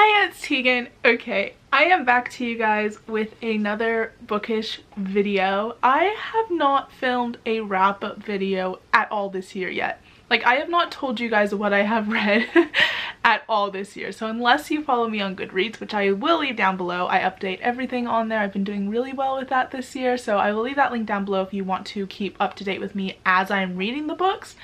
Hi, it's Tegan. Okay, I am back to you guys with another bookish video. I have not filmed a wrap-up video at all this year yet. Like, I have not told you guys what I have read at all this year. So unless you follow me on Goodreads, which I will leave down below, I update everything on there. I've been doing really well with that this year, so I will leave that link down below if you want to keep up to date with me as I'm reading the books.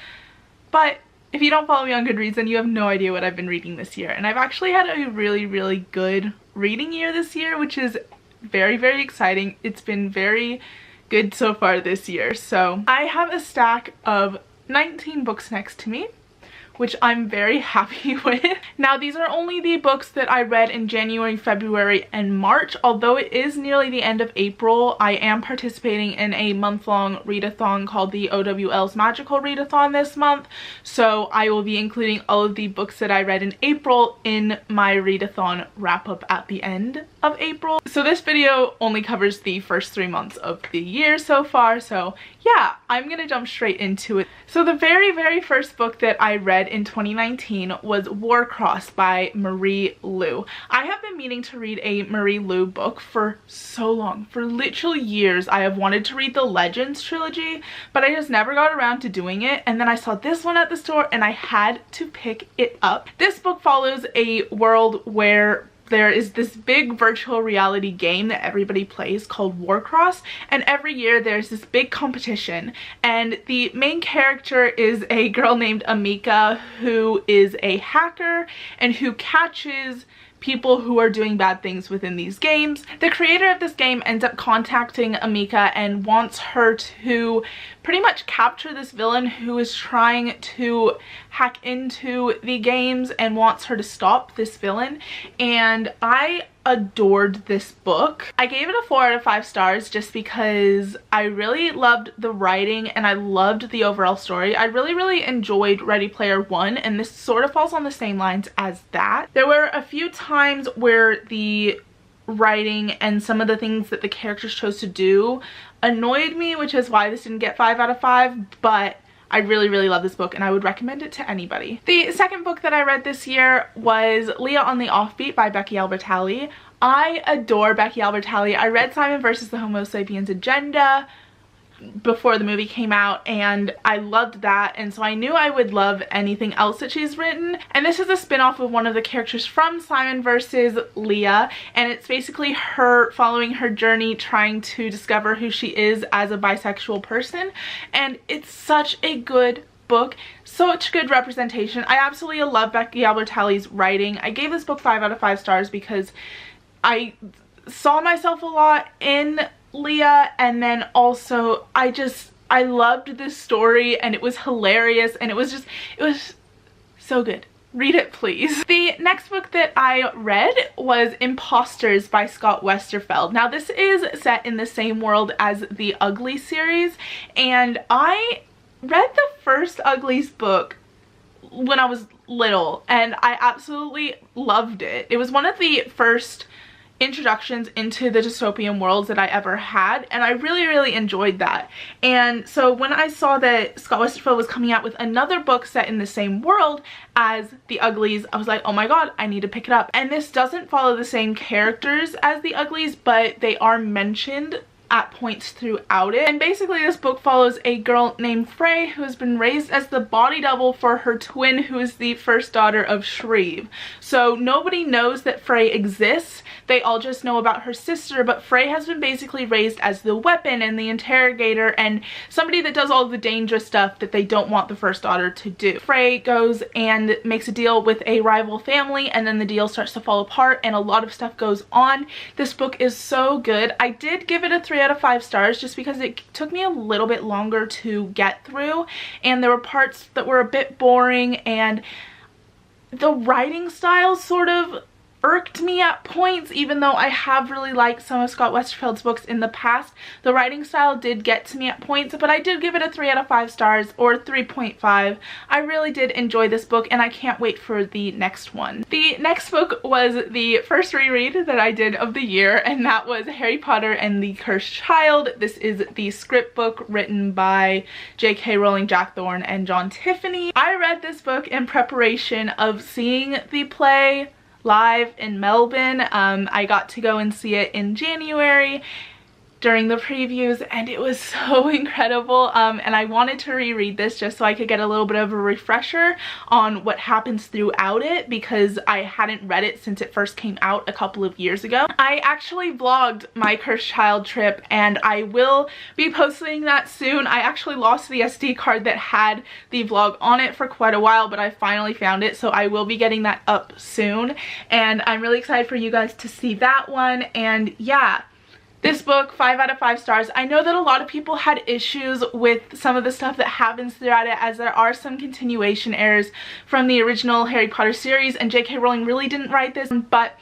But if you don't follow me on Goodreads, then you have no idea what I've been reading this year. And I've actually had a really good reading year this year, which is very exciting. It's been very good so far this year. So I have a stack of 19 books next to me, which I'm very happy with. Now, these are only the books that I read in January, February, and March. Although it is nearly the end of April, I am participating in a month-long readathon called the OWL's Magical Readathon this month. So I will be including all of the books that I read in April in my readathon wrap-up at the end of April. So this video only covers the first 3 months of the year so far. So yeah, I'm gonna jump straight into it. So the very first book that I read in 2019 was Warcross by Marie Lu. I have been meaning to read a Marie Lu book for so long. For literally years, I have wanted to read the Legends Trilogy, but I just never got around to doing it. And then I saw this one at the store and I had to pick it up. This book follows a world where there is this big virtual reality game that everybody plays called Warcross, and every year there's this big competition, and the main character is a girl named Amika who is a hacker and who catches people who are doing bad things within these games. The creator of this game ends up contacting Amika and wants her to pretty much capture this villain who is trying to hack into the games and wants her to stop this villain. And I adored this book. I gave it a 4 out of 5 stars just because I really loved the writing and I loved the overall story. I really enjoyed Ready Player One, and this sort of falls on the same lines as that. There were a few times where the writing and some of the things that the characters chose to do annoyed me, which is why this didn't get 5 out of 5, but I really love this book and I would recommend it to anybody. The second book that I read this year was Leah on the Offbeat by Becky Albertalli. I adore Becky Albertalli. I read Simon vs. the Homo Sapiens Agenda before the movie came out and I loved that, and so I knew I would love anything else that she's written. And this is a spin-off of one of the characters from Simon vs. Leah, and it's basically her following her journey trying to discover who she is as a bisexual person, and it's such a good book, such good representation. I absolutely love Becky Albertalli's writing. I gave this book 5 out of 5 stars because I saw myself a lot in Leah, and then also I loved this story and it was hilarious and it was so good. Read it, please. The next book that I read was Imposters by Scott Westerfeld. Now, this is set in the same world as the Uglies series, and I read the first Uglies book when I was little and I absolutely loved it. It was one of the first introductions into the dystopian worlds that I ever had, and I really enjoyed that. And so when I saw that Scott Westerfeld was coming out with another book set in the same world as the Uglies, I was like, oh my god, I need to pick it up. And this doesn't follow the same characters as the Uglies, but they are mentioned at points throughout it. And basically this book follows a girl named Frey who has been raised as the body double for her twin, who is the first daughter of Shreve. So nobody knows that Frey exists. They all just know about her sister, but Frey has been basically raised as the weapon and the interrogator and somebody that does all the dangerous stuff that they don't want the first daughter to do. Frey goes and makes a deal with a rival family, and then the deal starts to fall apart and a lot of stuff goes on. This book is so good. I did give it a 3 out of 5 stars just because it took me a little bit longer to get through and there were parts that were a bit boring, and the writing style sort of irked me at points. Even though I have really liked some of Scott Westerfeld's books in the past, the writing style did get to me at points, but I did give it a 3 out of 5 stars, or 3.5. I really did enjoy this book and I can't wait for the next one. The next book was the first reread that I did of the year, and that was Harry Potter and the Cursed Child. This is the script book written by J.K. Rowling, Jack Thorne, and John Tiffany. I read this book in preparation of seeing the play live in Melbourne. I got to go and see it in January during the previews, and it was so incredible, and I wanted to reread this just so I could get a little bit of a refresher on what happens throughout it, because I hadn't read it since it first came out a couple of years ago. I actually vlogged my Cursed Child trip, and I will be posting that soon. I actually lost the SD card that had the vlog on it for quite a while, but I finally found it, so I will be getting that up soon, and I'm really excited for you guys to see that one. And yeah, this book, 5 out of 5 stars. I know that a lot of people had issues with some of the stuff that happens throughout it, as there are some continuation errors from the original Harry Potter series, and J.K. Rowling really didn't write this, but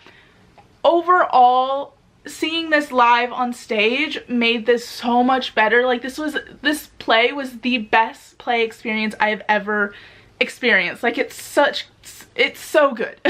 overall, seeing this live on stage made this so much better. Like, this play was the best play experience I have ever experienced. Like, it's so good.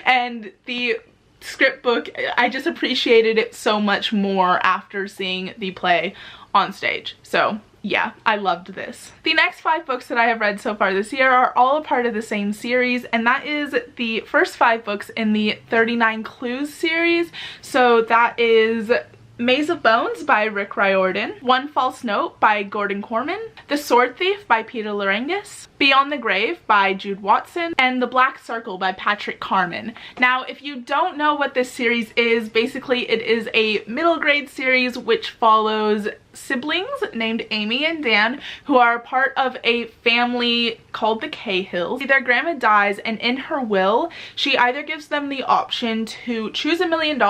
And the script book, I just appreciated it so much more after seeing the play on stage. So yeah, I loved this. The next 5 books that I have read so far this year are all a part of the same series, and that is the first 5 books in the 39 Clues series. So that is Maze of Bones by Rick Riordan, One False Note by Gordon Corman, The Sword Thief by Peter Larengis, Beyond the Grave by Jude Watson, and The Black Circle by Patrick Carman. Now, if you don't know what this series is, basically it is a middle grade series which follows siblings named Amy and Dan, who are part of a family called the Cahills. Their grandma dies, and in her will, she either gives them the option to choose $1 million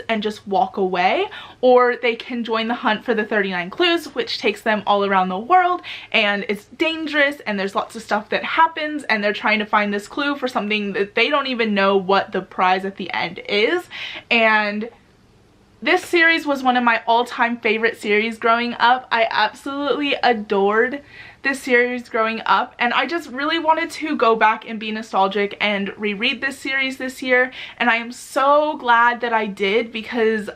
and just walk away, or they can join the hunt for the 39 Clues, which takes them all around the world, and it's dangerous, and there's lots of stuff that happens, and they're trying to find this clue for something that they don't even know what the prize at the end is. And this series was one of my all-time favorite series growing up. I absolutely adored this series growing up, and I just really wanted to go back and be nostalgic and reread this series this year, and I am so glad that I did, because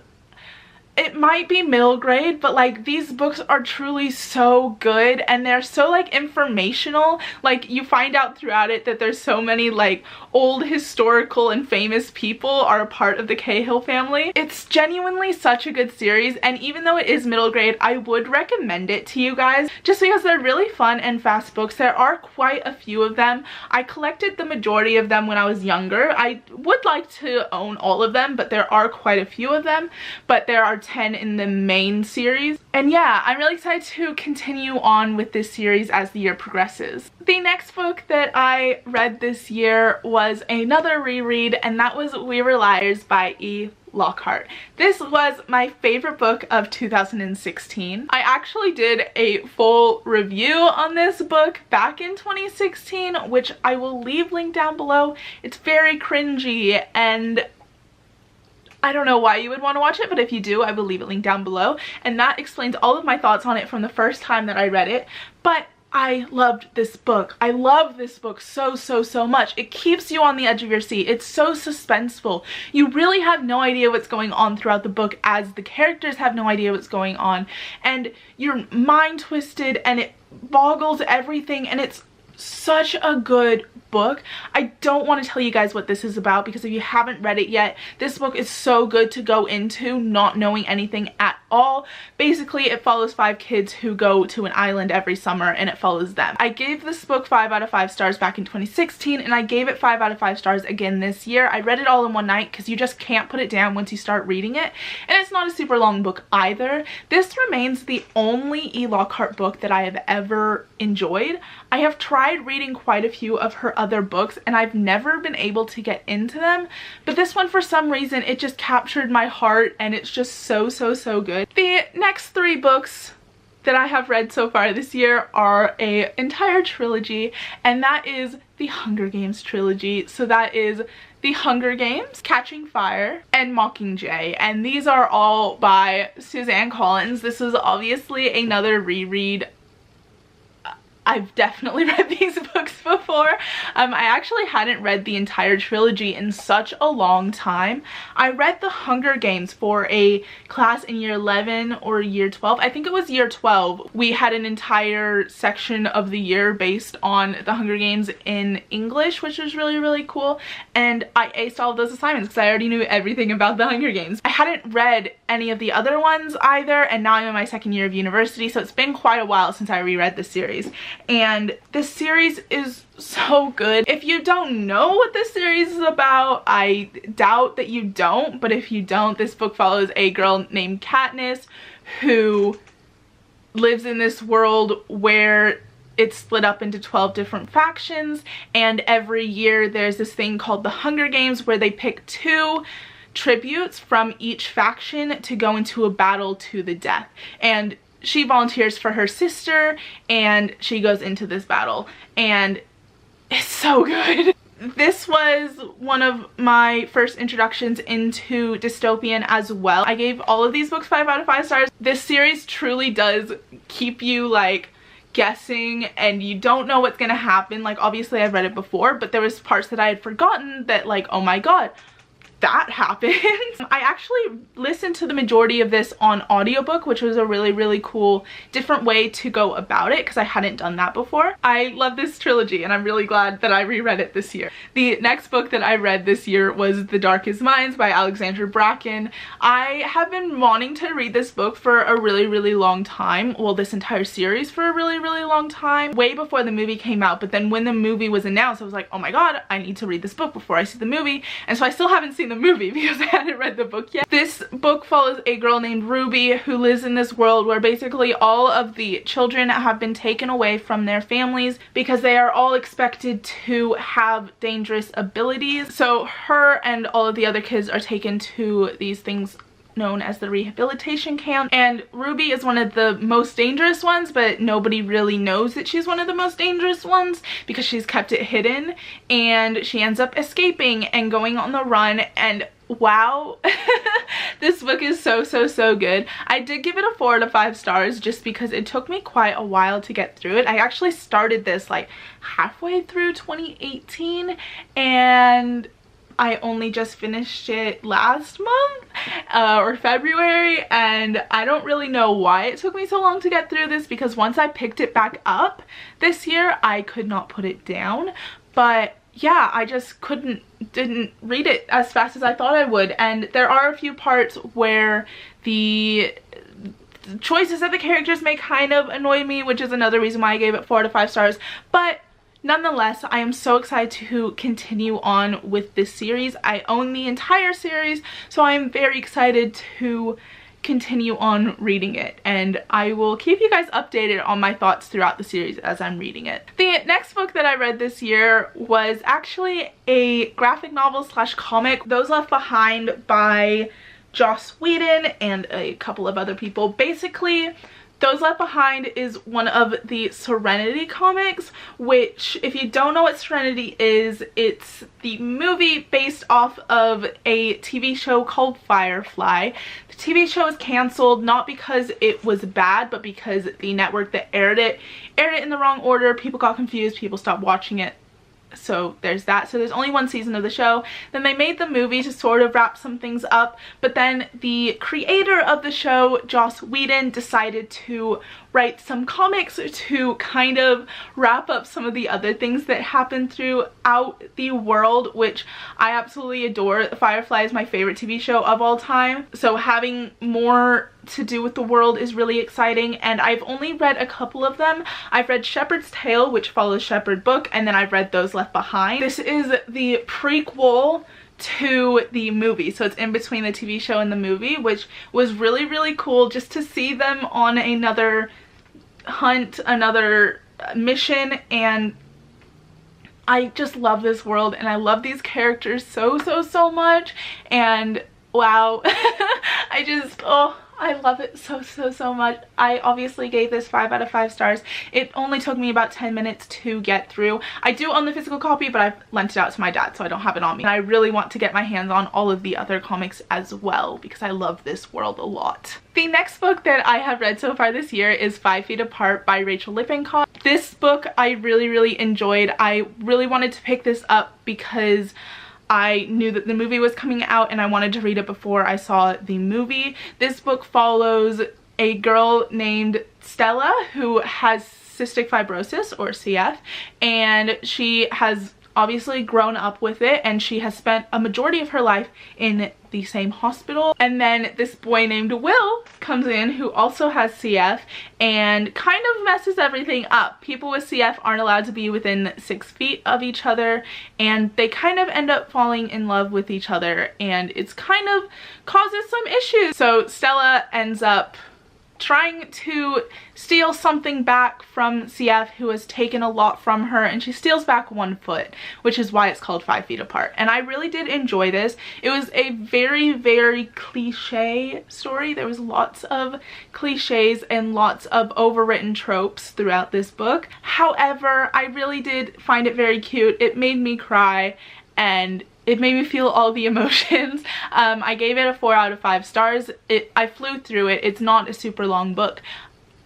it might be middle grade, but like, these books are truly so good, and they're so like informational. Like, you find out throughout it that there's so many like old historical and famous people are a part of the Cahill family. It's genuinely such a good series, and even though it is middle grade, I would recommend it to you guys just because they're really fun and fast books. There are quite a few of them. I collected the majority of them when I was younger. I would like to own all of them, but there are quite a few of them, but there are 10 in the main series. And yeah, I'm really excited to continue on with this series as the year progresses. The next book that I read this year was another reread, and that was We Were Liars by E. Lockhart. This was my favorite book of 2016. I actually did a full review on this book back in 2016, which I will leave linked down below. It's very cringy, and I don't know why you would want to watch it, but if you do, I will leave it linked down below, and that explains all of my thoughts on it from the first time that I read it. But I loved this book. I love this book so much. It keeps you on the edge of your seat. It's so suspenseful. You really have no idea what's going on throughout the book, as the characters have no idea what's going on, and you're mind twisted, and it boggles everything, and it's such a good book. I don't want to tell you guys what this is about, because if you haven't read it yet, this book is so good to go into not knowing anything at all. Basically, it follows 5 kids who go to an island every summer, and it follows them. I gave this book 5 out of 5 stars back in 2016, and I gave it 5 out of 5 stars again this year. I read it all in one night because you just can't put it down once you start reading it, and it's not a super long book either. This remains the only E. Lockhart book that I have ever enjoyed. I have tried reading quite a few of her other books, and I've never been able to get into them, but this one, for some reason, it just captured my heart, and it's just so good. The next 3 books that I have read so far this year are an entire trilogy, and that is the Hunger Games trilogy. So that is The Hunger Games, Catching Fire, and Mockingjay, and these are all by Suzanne Collins. This is obviously another reread I've definitely read these books before. I actually hadn't read the entire trilogy in such a long time. I read The Hunger Games for a class in year 11 or year 12. I think it was year 12. We had an entire section of the year based on The Hunger Games in English, which was really, really cool. And I aced all of those assignments because I already knew everything about The Hunger Games. I hadn't read any of the other ones either, and now I'm in my second year of university, so it's been quite a while since I reread the series. And this series is so good. If you don't know what this series is about, I doubt that you don't, but if you don't, this book follows a girl named Katniss who lives in this world where it's split up into 12 different factions, and every year there's this thing called the Hunger Games where they pick 2 tributes from each faction to go into a battle to the death. And she volunteers for her sister and she goes into this battle, and it's so good. This was one of my first introductions into dystopian as well. I gave all of these books 5 out of 5 stars. This series truly does keep you like guessing, and you don't know what's gonna happen. Like, obviously I've read it before, but there was parts that I had forgotten that, like, oh my god, that happened. I actually listened to the majority of this on audiobook, which was a really, really cool different way to go about it because I hadn't done that before. I love this trilogy and I'm really glad that I reread it this year. The next book that I read this year was The Darkest Minds by Alexandra Bracken. I have been wanting to read this book for a really, really long time. Well, this entire series for a really, really long time. Way before the movie came out, but then when the movie was announced, I was like, oh my god, I need to read this book before I see the movie. And so I still haven't seen the movie because I hadn't read the book yet. This book follows a girl named Ruby who lives in this world where basically all of the children have been taken away from their families because they are all expected to have dangerous abilities. So her and all of the other kids are taken to these things known as the rehabilitation camp, and Ruby is one of the most dangerous ones, but nobody really knows that she's one of the most dangerous ones because she's kept it hidden, and she ends up escaping and going on the run. And wow, this book is so, so, so good. I did give it a 4 out of 5 stars just because it took me quite a while to get through it. I actually started this like halfway through 2018 and I only just finished it last month or February, and I don't really know why it took me so long to get through this because once I picked it back up this year, I could not put it down. But yeah, I just didn't read it as fast as I thought I would, and there are a few parts where the choices that the characters make kind of annoy me, which is another reason why I gave it 4 out of 5 stars. But nonetheless, I am so excited to continue on with this series. I own the entire series, so I am very excited to continue on reading it, and I will keep you guys updated on my thoughts throughout the series as I'm reading it. The next book that I read this year was actually a graphic novel slash comic, Those Left Behind by Joss Whedon and a couple of other people. Basically, Those Left Behind is one of the Serenity comics, which, if you don't know what Serenity is, it's the movie based off of a TV show called Firefly. The TV show is canceled not because it was bad, but because the network that aired it in the wrong order. People got confused, people stopped watching it. So there's that. So there's only 1 season of the show. Then they made the movie to sort of wrap some things up, but then the creator of the show, Joss Whedon, decided to write some comics to kind of wrap up some of the other things that happen throughout the world, which I absolutely adore. Firefly is my favorite TV show of all time, so having more to do with the world is really exciting, and I've only read a couple of them. I've read Shepherd's Tale, which follows Shepherd Book, and then I've read Those Left Behind. This is the prequel to the movie, so it's in between the TV show and the movie, which was really, really cool just to see them on another hunt, another mission, and I just love this world and I love these characters so, so, so much. And wow, I love it so much. I obviously gave this 5 out of 5 stars. It only took me about 10 minutes to get through. I do own the physical copy, but I've lent it out to my dad, so I don't have it on me. And I really want to get my hands on all of the other comics as well because I love this world a lot. The next book that I have read so far this year is 5 Feet Apart by Rachel Lippincott. This book I really enjoyed. I really wanted to pick this up because I knew that the movie was coming out and I wanted to read it before I saw the movie. This book follows a girl named Stella who has cystic fibrosis, or CF, and she has obviously grown up with it, and she has spent a majority of her life in the same hospital. And then this boy named Will comes in who also has CF and kind of messes everything up. People with CF aren't allowed to be within 6 feet of each other, and they kind of end up falling in love with each other, and it's kind of causes some issues. So Stella ends up trying to steal something back from CF, who has taken a lot from her, and she steals back 1 foot, which is why it's called 5 Feet Apart. And I really did enjoy this. It was a very cliche story. There was lots of cliches and lots of overwritten tropes throughout this book. However, I really did find it very cute. It made me cry and it made me feel all the emotions. I gave it a 4 out of 5 stars. I flew through it. It's not a super long book.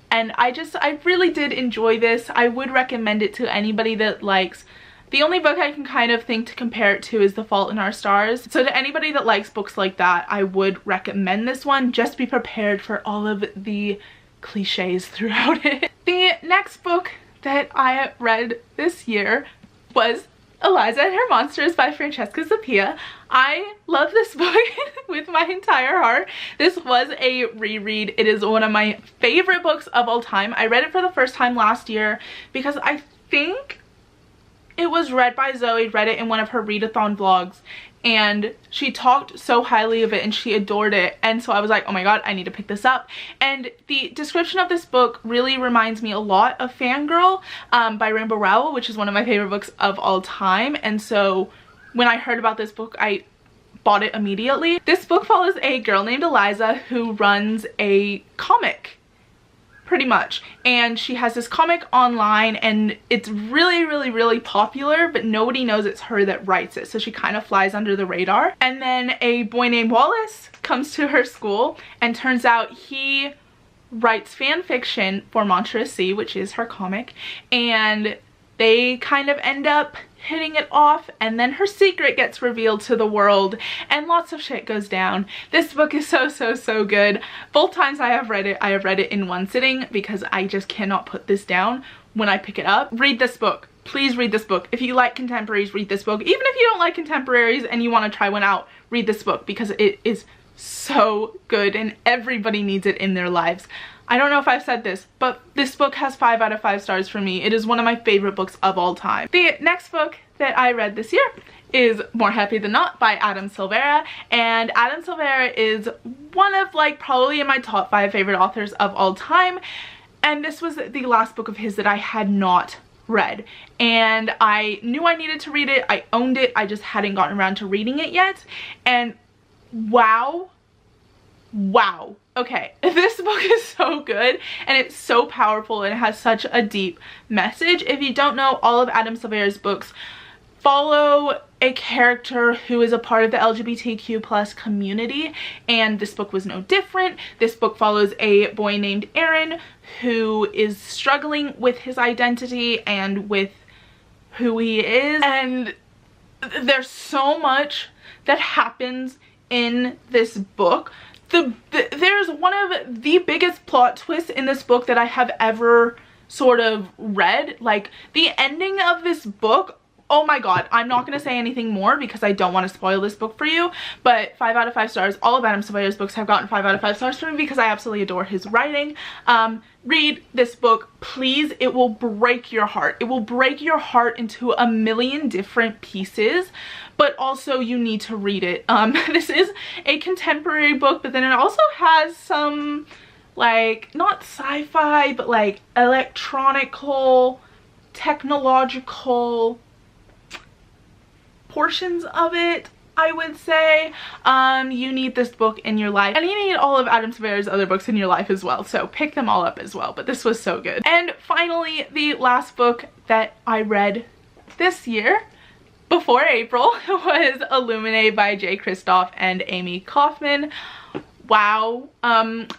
And I really did enjoy this. I would recommend it to anybody that likes. The only book I can kind of think to compare it to is The Fault in Our Stars. So to anybody that likes books like that, I would recommend this one. Just be prepared for all of the cliches throughout it. The next book that I read this year was Eliza and Her Monsters by Francesca Appiah. I love this book with my entire heart. This was a reread. It is one of my favorite books of all time. I read it for the first time last year because I think it was read by Zoe, read it in one of her readathon vlogs, and she talked so highly of it and she adored it, and so I was like, oh my god, I need to pick this up. And the description of this book really reminds me a lot of Fangirl by Rainbow Rowell, which is one of my favorite books of all time, and so when I heard about this book, I bought it immediately. This book follows a girl named Eliza who runs a comic, pretty much, and she has this comic online, and it's really popular, but nobody knows it's her that writes it, so she kind of flies under the radar. And then a boy named Wallace comes to her school, and turns out he writes fan fiction for Monstrous Sea, which is her comic, and they kind of end up hitting it off, and then her secret gets revealed to the world and lots of shit goes down. This book is so good. Both times I have read it in one sitting because I just cannot put this down when I pick it up. Read this book. Please read this book. If you like contemporaries, read this book. Even if you don't like contemporaries and you want to try one out, read this book because it is so good and everybody needs it in their lives. I don't know if I've said this, but this book has 5 out of 5 stars for me. It is one of my favorite books of all time. The next book that I read this year is More Happy Than Not by Adam Silvera, and Adam Silvera is one of probably in my top 5 favorite authors of all time, and this was the last book of his that I had not read, and I knew I needed to read it. I owned it, I just hadn't gotten around to reading it yet, and wow, okay, this book is so good and it's so powerful and it has such a deep message. If you don't know, all of Adam Silvera's books follow a character who is a part of the LGBTQ+ community, and this book was no different. This book follows a boy named Aaron who is struggling with his identity and with who he is, and there's so much that happens in this book. There's one of the biggest plot twists in this book that I have ever sort of read. Like, the ending of this book, oh my god, I'm not going to say anything more because I don't want to spoil this book for you, but 5 out of 5 stars. All of Adam Silvera's books have gotten 5 out of 5 stars for me because I absolutely adore his writing. Read this book, please. It will break your heart. It will break your heart into a million different pieces, but also you need to read it. This is a contemporary book, but then it also has some, not sci-fi, but electronical, technological portions of it. I would say. You need this book in your life, and you need all of Adam Severa's other books in your life as well, so pick them all up as well, but this was so good. And finally, the last book that I read this year before April was Illuminae by J. Kristoff and Amy Kaufman. Wow.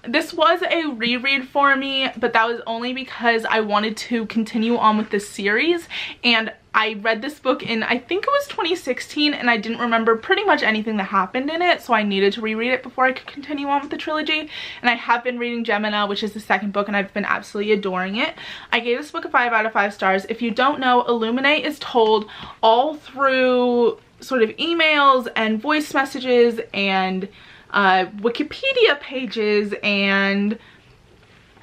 This was a reread for me, but that was only because I wanted to continue on with the series, and I read this book in, I think it was 2016, and I didn't remember pretty much anything that happened in it, so I needed to reread it before I could continue on with the trilogy. And I have been reading Gemina, which is the second book, and I've been absolutely adoring it. I gave this book a 5 out of 5 stars. If you don't know, Illuminae is told all through sort of emails and voice messages and Wikipedia pages, and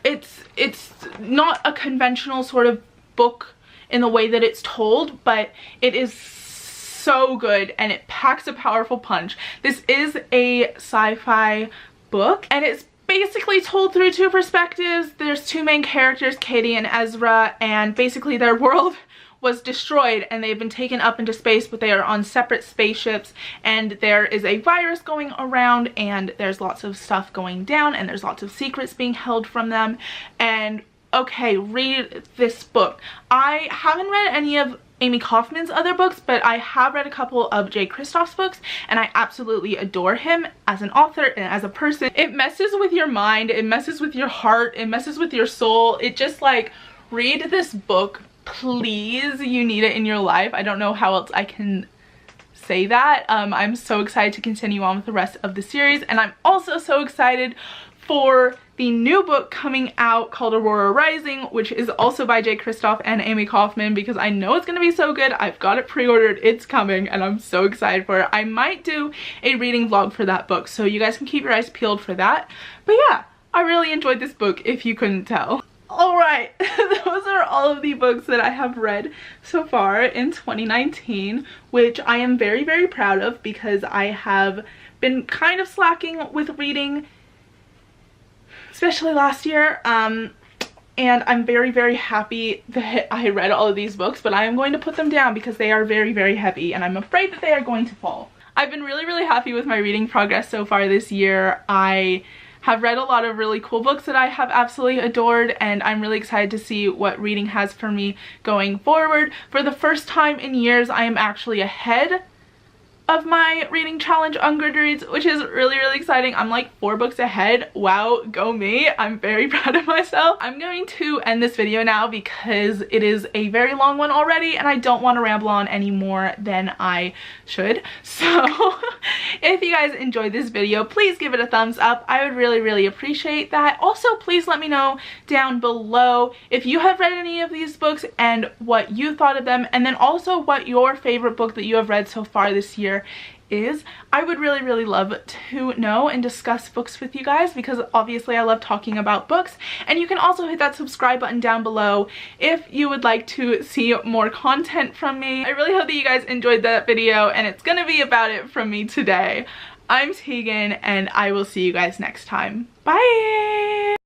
it's not a conventional sort of book in the way that it's told, but it is so good and it packs a powerful punch. This is a sci-fi book, and it's basically told through 2 perspectives. There's 2 main characters, Katie and Ezra, and basically their world was destroyed and they've been taken up into space, but they are on separate spaceships, and there is a virus going around, and there's lots of stuff going down, and there's lots of secrets being held from them. And okay, read this book. I haven't read any of Amy Kaufman's other books, but I have read a couple of J. Kristoff's books, and I absolutely adore him as an author and as a person. It messes with your mind, it messes with your heart, it messes with your soul. It just, like, read this book, please. You need it in your life. I don't know how else I can say that. I'm so excited to continue on with the rest of the series, and I'm also so excited for the new book coming out called Aurora Rising, which is also by J. Kristoff and Amy Kaufman, because I know it's gonna be so good. I've got it pre-ordered, it's coming, and I'm so excited for it. I might do a reading vlog for that book, so you guys can keep your eyes peeled for that. But yeah, I really enjoyed this book, if you couldn't tell. Alright, those are all of the books that I have read so far in 2019, which I am very, very proud of, because I have been kind of slacking with reading, especially last year, and I'm very, very happy that I read all of these books, but I am going to put them down because they are very, very heavy, and I'm afraid that they are going to fall. I've been really, really happy with my reading progress so far this year. I have read a lot of really cool books that I have absolutely adored, and I'm really excited to see what reading has for me going forward. For the first time in years, I am actually ahead of my reading challenge on Goodreads, which is really, really exciting. I'm like 4 books ahead. Wow, go me. I'm very proud of myself. I'm going to end this video now because it is a very long one already, and I don't want to ramble on any more than I should. So if you guys enjoyed this video, please give it a thumbs up. I would really, really appreciate that. Also, please let me know down below if you have read any of these books and what you thought of them, and then also what your favorite book that you have read so far this year is. I would really, really love to know and discuss books with you guys, because obviously I love talking about books. And you can also hit that subscribe button down below if you would like to see more content from me. I really hope that you guys enjoyed that video, and it's gonna be about it from me today. I'm Tegan, and I will see you guys next time. Bye!